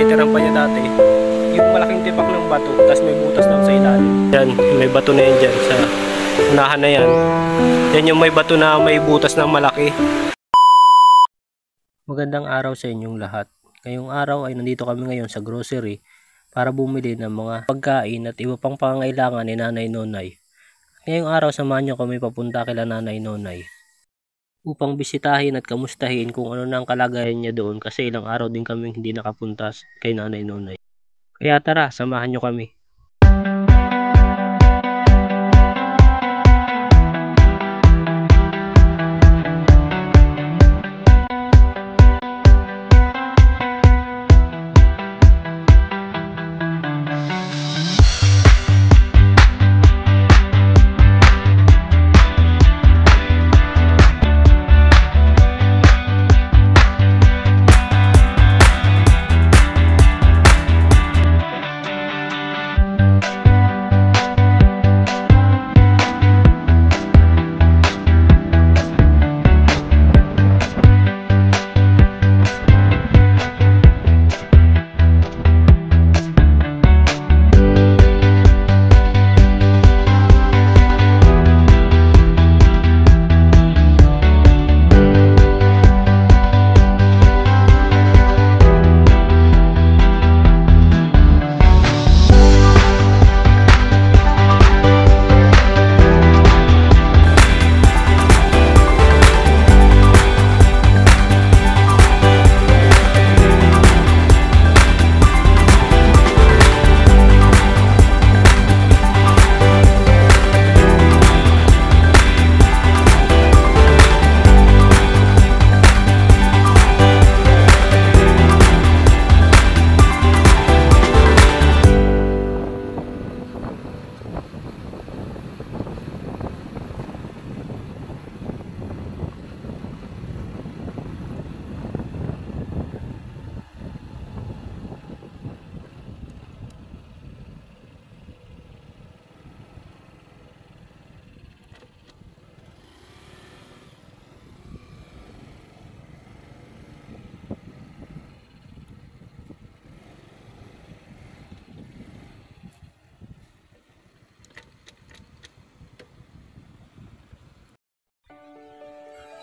tinitirahan pa niya dati. Yung malaking tipak ng bato, tapos may butas lang sa ilalim. Yan, may bato na yan dyan sa unahan na yan. Yan yung may bato na may butas na malaki. Magandang araw sa inyong lahat. Ngayong araw ay nandito kami ngayon sa grocery para bumili ng mga pagkain at iba pang pangangailangan ni Nanay Nonay. Ngayong araw samahan niyo kami papunta kila Nanay Nonay upang bisitahin at kamustahin kung ano na ang kalagayan niya doon kasi ilang araw din kaming hindi nakapunta kay Nanay Nonay. Kaya tara, samahan niyo kami.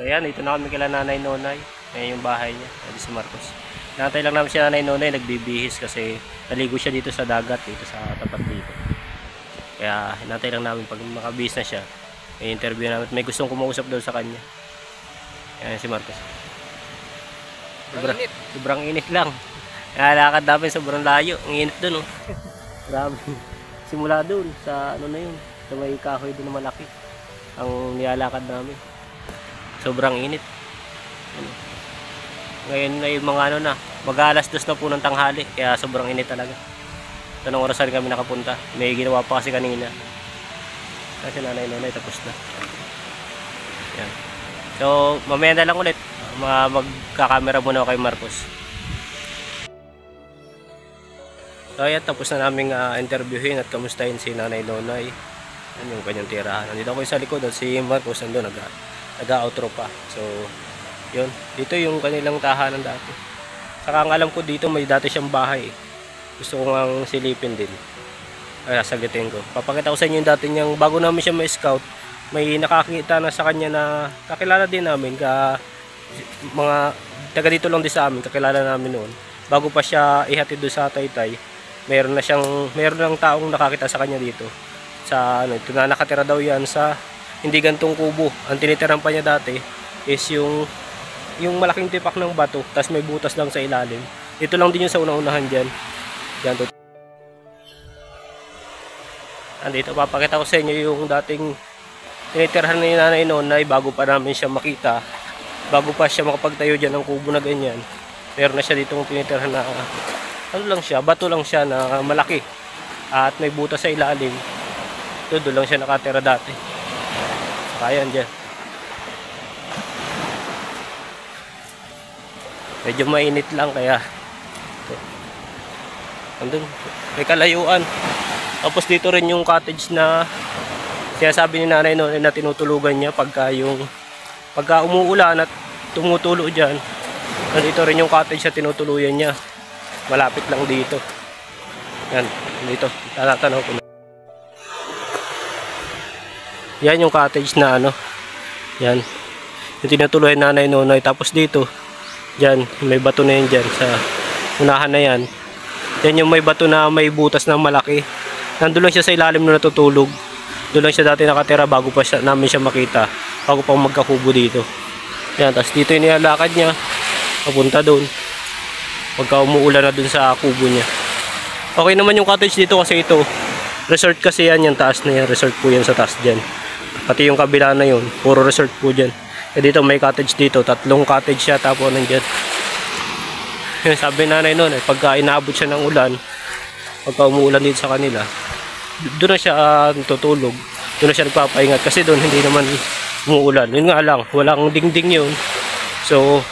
So ayan, dito na kami kila Nanay Nonay. Ayan yung bahay niya, dito si Marcos. Nantay lang namin si Nanay Nonay, nagbibihis kasi naligo siya dito sa dagat, dito sa tapat dito. Kaya nantay lang namin pag makabihis na siya. May interview namin, may gustong kumausap doon sa kanya. Ayan si Marcos. Sobrang init lang. Lakad namin sobrang layo, ang init doon oh. Grabe. Simula doon sa ano na yun, sa may kahoy doon na malaki. Ang nilalakad namin. Sobrang init. Ngayon ay mga ano na, mag-alas-2 na po ng tanghali, kaya sobrang init talaga. Tanong oras rin kami nakapunta. May ginawa pa kasi kanina. Kasi Nanay Nonay tapos na. Yan. So, mamaya na lang ulit. Magkakamera muna ako kay Marcos. So, ayan, tapos na naming interviewin at kamustahin si Nanay Nonay. Yan yung kanyang tirahan. Nandito ako sa likod at si Marcos nandun nag-outro pa. So, yun. Dito yung kanilang tahanan dati. Saka ang alam ko dito may dati siyang bahay. Gusto ko ngang silipin din. Ay, sagutin ko. Papakita ko sa inyo yung dati niyang, bago namin siya ma-scout, may nakakita na sa kanya na kakilala din namin. Mga taga dito lang din sa amin, kakilala namin noon. Bago pa siya ihatid doon sa Taytay, meron lang taong nakakita sa kanya dito. Sa ano, ito na nakatira daw yan sa hindi gantong kubo. Ang tinitirahan pa niya dati is yung malaking tipak ng bato, tapos may butas lang sa ilalim. Ito lang din yung sa unang-unahan dyan. Yan to. Andito, papakita ko sa inyo yung dating tinitirahan ni Nanay Nonay bago pa namin siya makita. Bago pa siya makapagtayo dyan ng kubo na ganyan. Meron na siya ditong tinitirahan na ano lang siya, bato lang siya na malaki. At may butas sa ilalim. Doon lang siya nakatira dati. Ayan dyan. Medyo mainit lang kaya andun, may kalayuan. Tapos dito rin yung cottage na sinasabi ni Nanay Nonay na tinutulugan niya pagka umuulan at tumutulo dyan. Nandito rin yung cottage na tinutuluyan niya. malapit lang dito. Yan, dito. Tatanaw ko na. Yan yung cottage na ano. Yan. Yung tinutuloy Nanay Nonoy. Tapos dito, dyan, may bato na yun dyan sa unahan na yan. Yan yung may bato na may butas na malaki. Nandun lang siya sa ilalim na natutulog. Doon lang siya dati nakatira bago pa namin siya makita. Bago pa magkakubo dito. Yan, tapos dito yung nilalakad niya. Papunta doon. Pagka umuulan na doon sa kubo niya. Okay naman yung cottage dito kasi ito. Resort kasi yan, yung taas na yan. Resort po yan sa taas dyan. Pati yung kabila na yun, puro resort po dyan. Eh dito may cottage dito, 3 cottage siya tapos nandyan. Sabi Nanay noon, pagka inaabot siya ng ulan, pagka umuulan dito sa kanila, doon na siya tutulog, doon na siya nagpapahingat kasi doon hindi naman umuulan. Yun nga lang, walang dingding yun. So,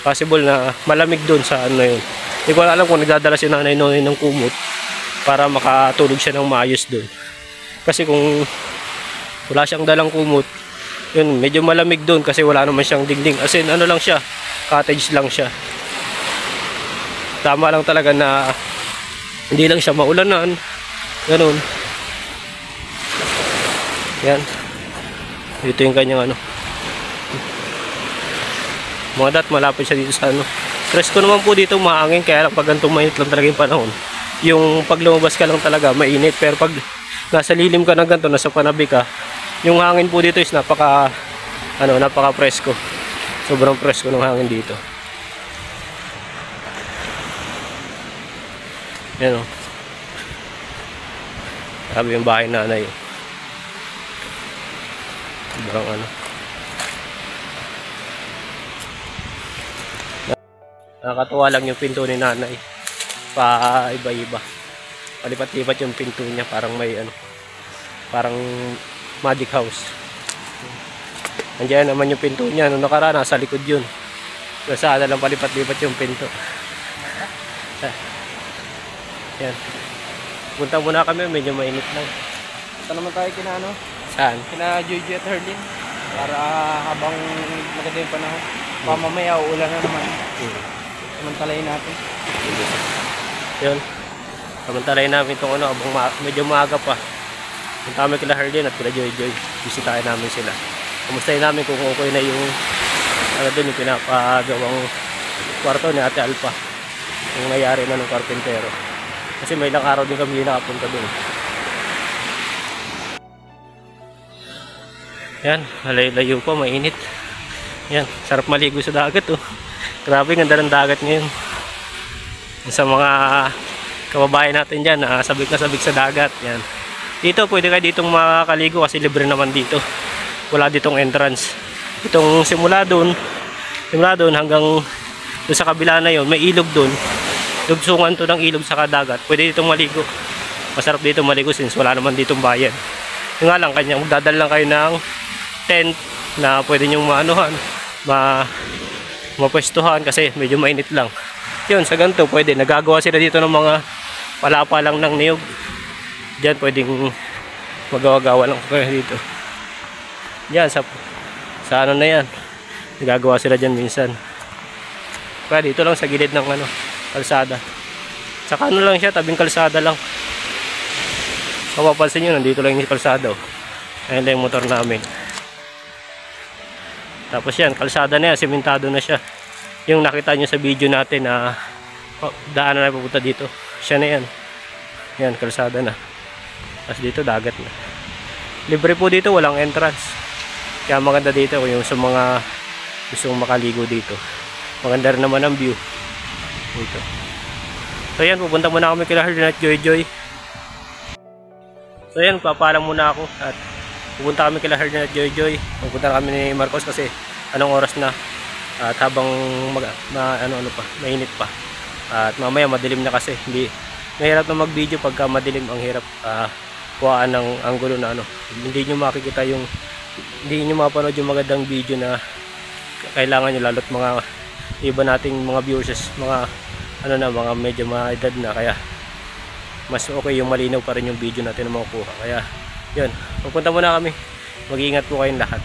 possible na malamig doon sa ano yun. Hindi ko alam kung nagdadala si Nanay noon ng kumot para makatulog siya ng maayos doon. Kasi kung wala siyang dalang kumot, yun, medyo malamig doon kasi wala naman siyang dingding. As in, ano lang siya, cottage lang siya. Tama lang talaga na hindi lang siya maulanan. Ganun. Yan. Dito yung kanyang ano. Mga dat, malapit siya dito sa ano. Presko naman po dito, mahangin. Kaya lang pag ganitong mainit lang talaga yung panahon. Yung pag lumabas ka lang talaga, mainit. Pero pag nasa lilim ka ng ganito, nasa panabi ka, yung hangin po dito is napaka presko. Sobrang presko ng hangin dito. Yan o. Sabi yung bahay Nanay. Sobrang ano. Nakakatuwa lang yung pinto ni Nanay. Pa iba-iba. Palipat-lipat yung pinto niya, parang may ano, parang magic house. Andiyan naman yung pinto niya. Nung nakaraan, nasa likod yun. Sana lang palipat-lipat yung pinto. Yan. Punta muna kami, medyo mainit lang. Ito naman tayo kina ano? Saan? Kina Jojo at Herlin. Para habang maganda yung panahon. Mamaya uulan na naman. Samantalayin natin. Yun. Samantalayin namin itong ano, medyo maaga pa. Punta kami kila Herlin at kila Joy. Bisitahin namin sila. Kumustahin namin kung okay na yung ano dun, yung pinapagawang kwarto ni Ate Alpa. Yung nangyari na ng karpentero. Kasi may ilang araw din kami nakapunta dun. Yan, layo pa, mainit. Yan, sarap maligo sa dagat oh. Grabe, ganda ng dagat ngayon. Sa mga kababayan natin dyan, sabik na sabik sa dagat. Yan. Dito, pwede kayo ditong makakaligo kasi libre naman dito. Wala ditong entrance. Itong simula doon hanggang doon sa kabila na yon, may ilog doon. Dugsungan to ng ilog sa kadagat. Pwede ditong maligo. Masarap dito maligo since wala naman ditong bayan. Yung nga lang, kanya magdadala lang kayo ng tent na pwede nyong maanuhan, mapwestuhan kasi medyo mainit lang. Yun, sa ganito pwede. Nagagawa sila dito ng mga palapa lang ng niyog. Diyan pwedeng magawa-gawa lang kayo dito. Diyan sa ano na yan. Nagagawa sila dyan minsan. Kaya dito lang sa gilid ng ano, kalsada. Saka ano lang siya, tabing kalsada lang. Kung mapapansin nyo, nandito lang yung kalsada. Ayun lang yung motor namin. Tapos yan, kalsada na yan, simentado na siya. Yung nakita nyo sa video natin na daanan na pupunta dito. Siya na yan. Yan, kalsada na. Tapos dito, dagat na. Libre po dito, walang entrance. Kaya maganda dito kung yung sa mga gustong makaligo dito. Maganda rin naman ang view. Dito. So yan, pupunta muna kami kila Herlin at Joy. So yan, papalam muna ako at pupunta kami kila Herlin at Joy. Pupunta kami ni Marcos kasi anong oras na at habang mainit pa. At mamaya madilim na kasi hindi mahirap na mag-video pagka madilim, ang hirap kuhaan ng anggulo na ano. Hindi niyo makikita yung hindi niyo mapanood yung magandang video na kailangan niyo, lalo't mga iba nating mga viewers, mga mga medyo mga edad na, kaya mas okay yung malinaw pa rin yung video natin na makukuha. Kaya yun, pupunta muna kami. Mag-iingat po kayong lahat.